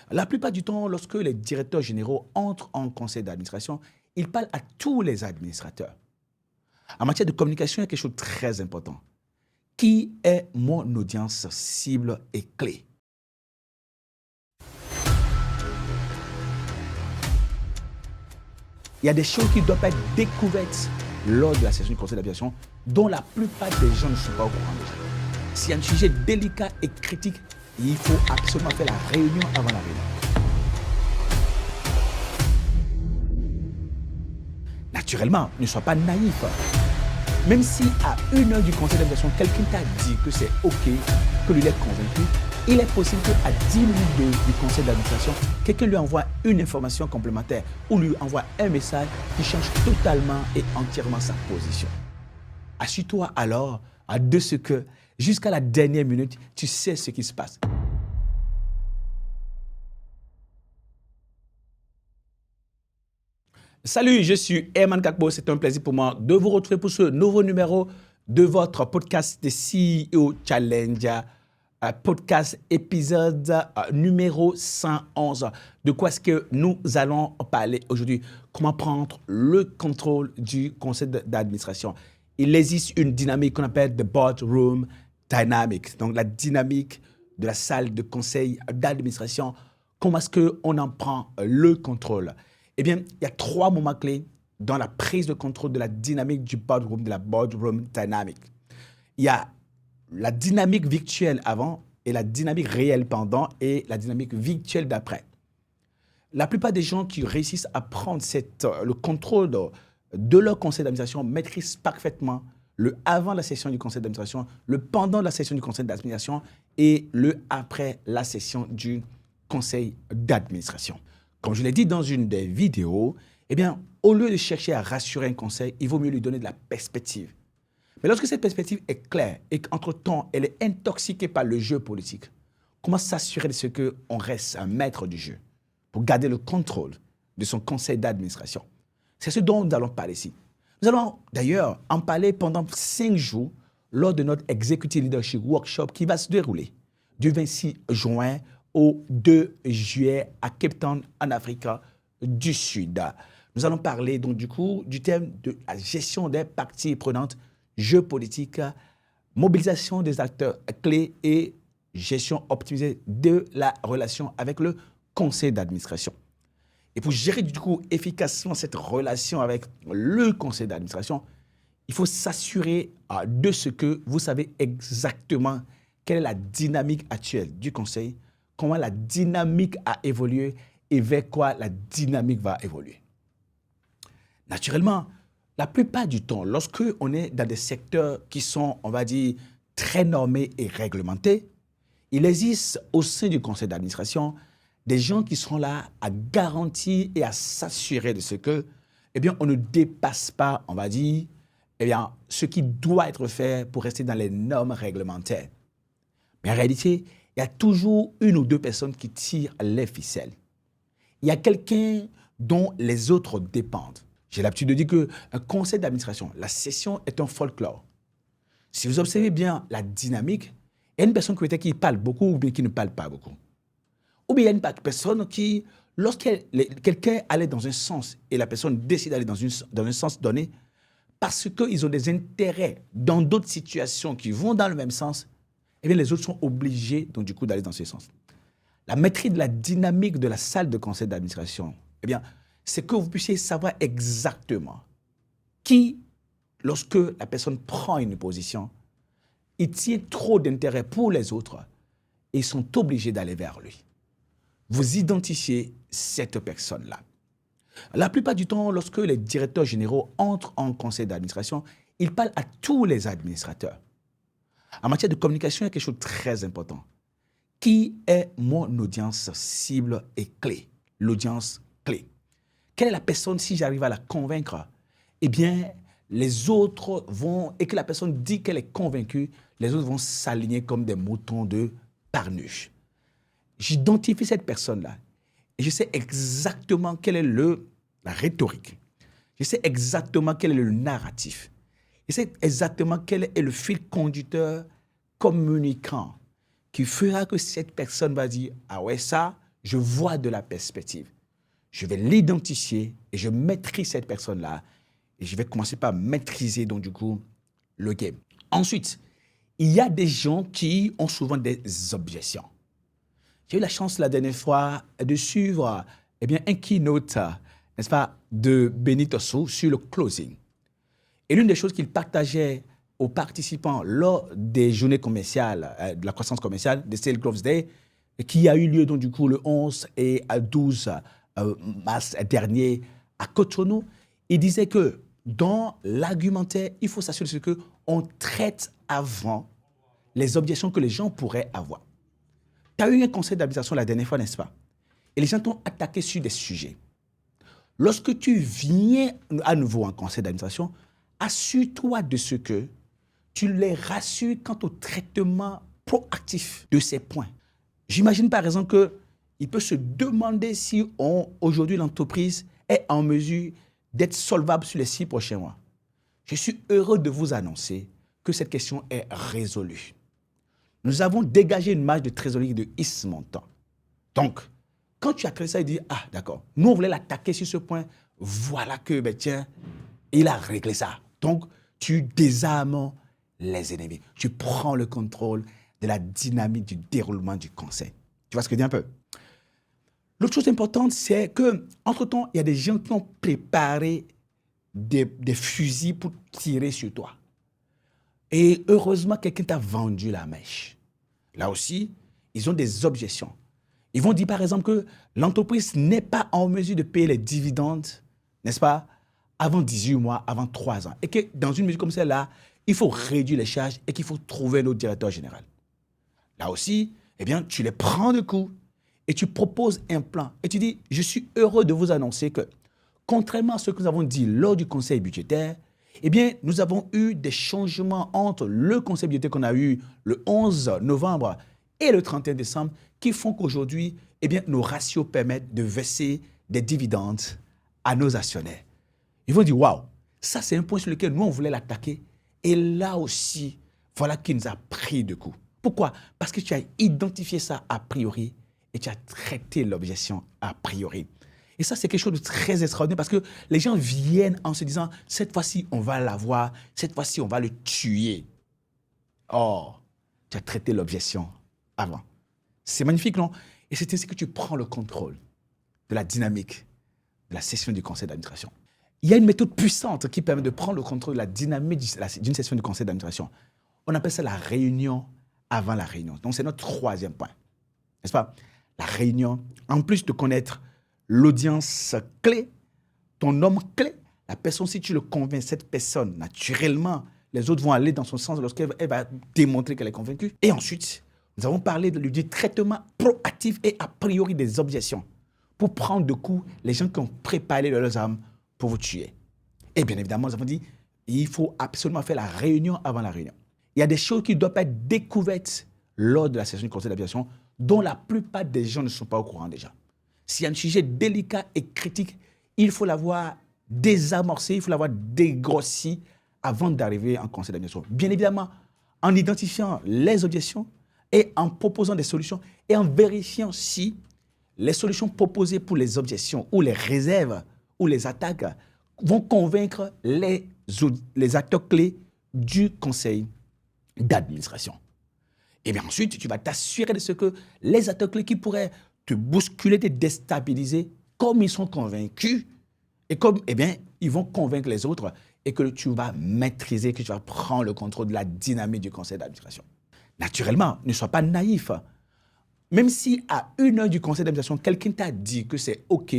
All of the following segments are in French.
La plupart du temps, lorsque les directeurs généraux entrent en conseil d'administration, ils parlent à tous les administrateurs. En matière de communication, il y a quelque chose de très important. Qui est mon audience cible et clé? Il y a des choses qui doivent être découvertes lors de la session du conseil d'administration dont la plupart des gens ne sont pas au courant déjà. S'il y a un sujet délicat et critique, il faut absolument faire la réunion avant la réunion. Naturellement, ne sois pas naïf. Même si à 1 heure du conseil d'administration, quelqu'un t'a dit que c'est OK, que lui est convaincu, il est possible qu'à 10 minutes du conseil d'administration, quelqu'un lui envoie une information complémentaire ou lui envoie un message qui change totalement et entièrement sa position. Assure-toi alors de ce que, jusqu'à la dernière minute, tu sais ce qui se passe. Salut, je suis Herman Kakbo. C'est un plaisir pour moi de vous retrouver pour ce nouveau numéro de votre podcast de CEO Challenge, podcast épisode numéro 111. De quoi est-ce que nous allons parler aujourd'hui? Comment prendre le contrôle du conseil d'administration? Il existe une dynamique qu'on appelle the boardroom dynamic, donc la dynamique de la salle de conseil d'administration. Comment est-ce qu'on en prend le contrôle? Eh bien, il y a 3 moments clés dans la prise de contrôle de la dynamique du boardroom, de la boardroom dynamic. Il y a la dynamique virtuelle avant et la dynamique réelle pendant et la dynamique virtuelle d'après. La plupart des gens qui réussissent à prendre le contrôle de leur conseil d'administration maîtrisent parfaitement le avant la session du conseil d'administration, le pendant la session du conseil d'administration et le après la session du conseil d'administration. Comme je l'ai dit dans une des vidéos, eh bien, au lieu de chercher à rassurer un conseil, il vaut mieux lui donner de la perspective. Mais lorsque cette perspective est claire et qu'entre-temps, elle est intoxiquée par le jeu politique, comment s'assurer de ce qu'on reste un maître du jeu pour garder le contrôle de son conseil d'administration? C'est ce dont nous allons parler ici. Nous allons d'ailleurs en parler pendant 5 jours lors de notre Executive Leadership Workshop qui va se dérouler du 26 juin au 2 juillet à Cape Town, en Afrique du Sud. Nous allons parler donc du coup du thème de la gestion des parties prenantes, jeu politique, mobilisation des acteurs clés et gestion optimisée de la relation avec le conseil d'administration. Et pour gérer du coup efficacement cette relation avec le conseil d'administration, il faut s'assurer de ce que vous savez exactement quelle est la dynamique actuelle du conseil, comment la dynamique a évolué et vers quoi la dynamique va évoluer. Naturellement, la plupart du temps, lorsque on est dans des secteurs qui sont, on va dire, très normés et réglementés, il existe au sein du conseil d'administration des gens qui seront là à garantir et à s'assurer de ce que, eh bien, on ne dépasse pas, on va dire, eh bien, ce qui doit être fait pour rester dans les normes réglementaires. Mais en réalité, il y a toujours 1 ou 2 personnes qui tirent les ficelles. Il y a quelqu'un dont les autres dépendent. J'ai l'habitude de dire qu'un conseil d'administration, la session est un folklore. Si vous observez bien la dynamique, il y a une personne qui parle beaucoup ou bien qui ne parle pas beaucoup. Ou bien il y a une personne qui, quelqu'un allait dans un sens et la personne décide d'aller dans un sens donné, parce qu'ils ont des intérêts dans d'autres situations qui vont dans le même sens, eh bien, les autres sont obligés, donc, du coup, d'aller dans ce sens. La maîtrise de la dynamique de la salle de conseil d'administration, eh bien, c'est que vous puissiez savoir exactement qui, lorsque la personne prend une position, il tient trop d'intérêt pour les autres et ils sont obligés d'aller vers lui. Vous identifiez cette personne-là. La plupart du temps, lorsque les directeurs généraux entrent en conseil d'administration, ils parlent à tous les administrateurs. En matière de communication, il y a quelque chose de très important. Qui est mon audience cible et clé? L'audience clé. Quelle est la personne, si j'arrive à la convaincre, eh bien, les autres vont, et que la personne dit qu'elle est convaincue, les autres vont s'aligner comme des moutons de Parnuche. J'identifie cette personne-là et je sais exactement quelle est la rhétorique. Je sais exactement quel est le narratif. Je sais exactement quel est le fil conducteur communicant qui fera que cette personne va dire « Ah ouais, ça, je vois de la perspective. Je vais l'identifier et je maîtrise cette personne-là. Et je vais commencer par maîtriser, donc du coup, le game. Ensuite, il y a des gens qui ont souvent des objections. J'ai eu la chance la dernière fois de suivre un keynote, n'est-ce pas, de Benito Sou sur le closing. Et l'une des choses qu'il partageait aux participants lors des journées commerciales, de la croissance commerciale, des Sales Growth Day, qui a eu lieu donc du coup le 11 et 12 mars dernier à Cotonou, il disait que dans l'argumentaire, il faut s'assurer qu'on traite avant les objections que les gens pourraient avoir. Tu as eu un conseil d'administration la dernière fois, n'est-ce pas? Et les gens t'ont attaqué sur des sujets. Lorsque tu viens à nouveau en conseil d'administration, assure-toi de ce que tu les rassures quant au traitement proactif de ces points. J'imagine par exemple qu'il peut se demander si aujourd'hui l'entreprise est en mesure d'être solvable sur les 6 prochains mois. Je suis heureux de vous annoncer que cette question est résolue. Nous avons dégagé une marge de trésorerie de X montant. Donc, quand tu as créé ça, il dit, ah d'accord, nous on voulait l'attaquer sur ce point, voilà que, tiens, il a réglé ça. Donc, tu désarmes les ennemis. Tu prends le contrôle de la dynamique du déroulement du conseil. Tu vois ce que je dis un peu? L'autre chose importante, c'est qu'entre-temps, il y a des gens qui ont préparé des fusils pour tirer sur toi. Et heureusement, quelqu'un t'a vendu la mèche. Là aussi, ils ont des objections. Ils vont dire par exemple que l'entreprise n'est pas en mesure de payer les dividendes, n'est-ce pas, avant 18 mois, avant 3 ans. Et que dans une mesure comme celle-là, il faut réduire les charges et qu'il faut trouver un autre directeur général. Là aussi, tu les prends de coup et tu proposes un plan. Et tu dis, je suis heureux de vous annoncer que, contrairement à ce que nous avons dit lors du conseil budgétaire, nous avons eu des changements entre le conseil budgétaire qu'on a eu le 11 novembre et le 31 décembre qui font qu'aujourd'hui, nos ratios permettent de verser des dividendes à nos actionnaires. Ils vont dire, waouh, ça c'est un point sur lequel nous on voulait l'attaquer. Et là aussi, voilà qui nous a pris de coup. Pourquoi? Parce que tu as identifié ça a priori et tu as traité l'objection a priori. Et ça, c'est quelque chose de très extraordinaire parce que les gens viennent en se disant, cette fois-ci, on va l'avoir, cette fois-ci, on va le tuer. Or, tu as traité l'objection avant. C'est magnifique, non? Et c'est ainsi que tu prends le contrôle de la dynamique de la session du conseil d'administration. Il y a une méthode puissante qui permet de prendre le contrôle de la dynamique d'une session du conseil d'administration. On appelle ça la réunion avant la réunion. Donc, c'est notre 3e point. N'est-ce pas? La réunion, en plus de connaître l'audience clé, ton homme clé, la personne, si tu le convaincs, cette personne, naturellement, les autres vont aller dans son sens lorsqu'elle va démontrer qu'elle est convaincue. Et ensuite, nous avons parlé du traitement proactif et a priori des objections pour prendre de coup les gens qui ont préparé leurs armes pour vous tuer. Et bien évidemment, nous avons dit, il faut absolument faire la réunion avant la réunion. Il y a des choses qui doivent être découvertes lors de la session du conseil d'administration dont la plupart des gens ne sont pas au courant déjà. S'il y a un sujet délicat et critique, il faut l'avoir désamorcé, il faut l'avoir dégrossi avant d'arriver en conseil d'administration. Bien évidemment, en identifiant les objections et en proposant des solutions et en vérifiant si les solutions proposées pour les objections ou les réserves ou les attaques vont convaincre les acteurs clés du conseil d'administration. Et bien ensuite, tu vas t'assurer de ce que les acteurs clés qui pourraient te bousculer, te déstabiliser, comme ils sont convaincus, et comme, ils vont convaincre les autres, et que tu vas maîtriser, que tu vas prendre le contrôle de la dynamique du conseil d'administration. Naturellement, ne sois pas naïf. Même si à 1 heure du conseil d'administration, quelqu'un t'a dit que c'est OK,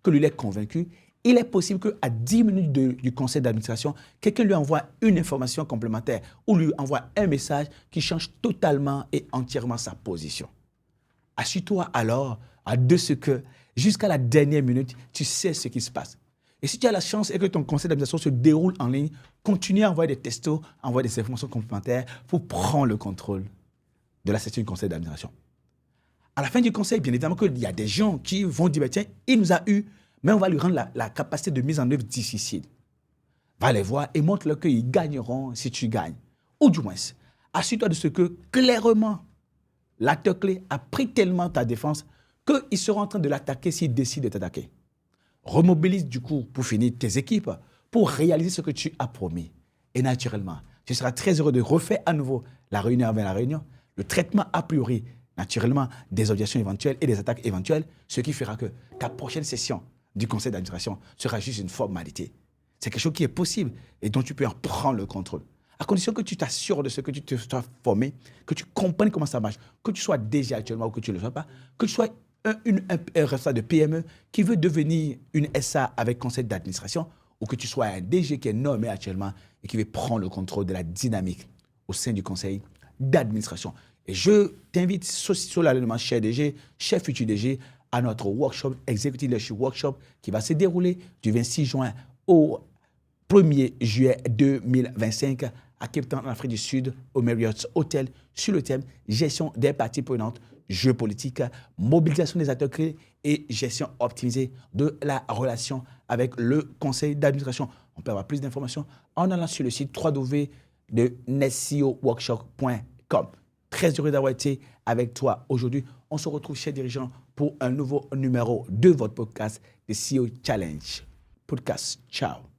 que lui est convaincu, il est possible qu'à 10 minutes du conseil d'administration, quelqu'un lui envoie une information complémentaire ou lui envoie un message qui change totalement et entièrement sa position. Assure-toi alors de ce que, jusqu'à la dernière minute, tu sais ce qui se passe. Et si tu as la chance et que ton conseil d'administration se déroule en ligne, continue à envoyer des textos, envoyer des informations complémentaires pour prendre le contrôle de la session du conseil d'administration. À la fin du conseil, bien évidemment qu'il y a des gens qui vont dire, tiens, il nous a eu, mais on va lui rendre la capacité de mise en œuvre difficile. Va les voir et montre-leur qu'ils gagneront si tu gagnes. Ou du moins, assure-toi de ce que, clairement, l'acteur clé a pris tellement ta défense qu'ils seront en train de l'attaquer s'ils décident de t'attaquer. Remobilise du coup, pour finir, tes équipes pour réaliser ce que tu as promis. Et naturellement, tu seras très heureux de refaire à nouveau la réunion avec la réunion, le traitement a priori, naturellement, des objections éventuelles et des attaques éventuelles, ce qui fera que ta prochaine session du conseil d'administration sera juste une formalité. C'est quelque chose qui est possible et dont tu peux en prendre le contrôle. À condition que tu t'assures de ce que tu te sois formé, que tu comprennes comment ça marche, que tu sois déjà actuellement ou que tu ne le sois pas, que tu sois un responsable de PME qui veut devenir une SA avec conseil d'administration ou que tu sois un DG qui est nommé actuellement et qui veut prendre le contrôle de la dynamique au sein du conseil d'administration. Et je t'invite solennellement, cher DG, cher futur DG, à notre workshop, Executive Leadership Workshop, qui va se dérouler du 26 juin au 1er juillet 2025 à Cape Town, en Afrique du Sud, au Marriott Hotel, sur le thème gestion des parties prenantes, jeux politiques, mobilisation des acteurs clés et gestion optimisée de la relation avec le conseil d'administration. On peut avoir plus d'informations en allant sur le site www.nestceoworkshop.com. Très heureux d'avoir été avec toi aujourd'hui. On se retrouve chez Dirigeants pour un nouveau numéro de votre podcast, The CEO Challenge Podcast. Ciao.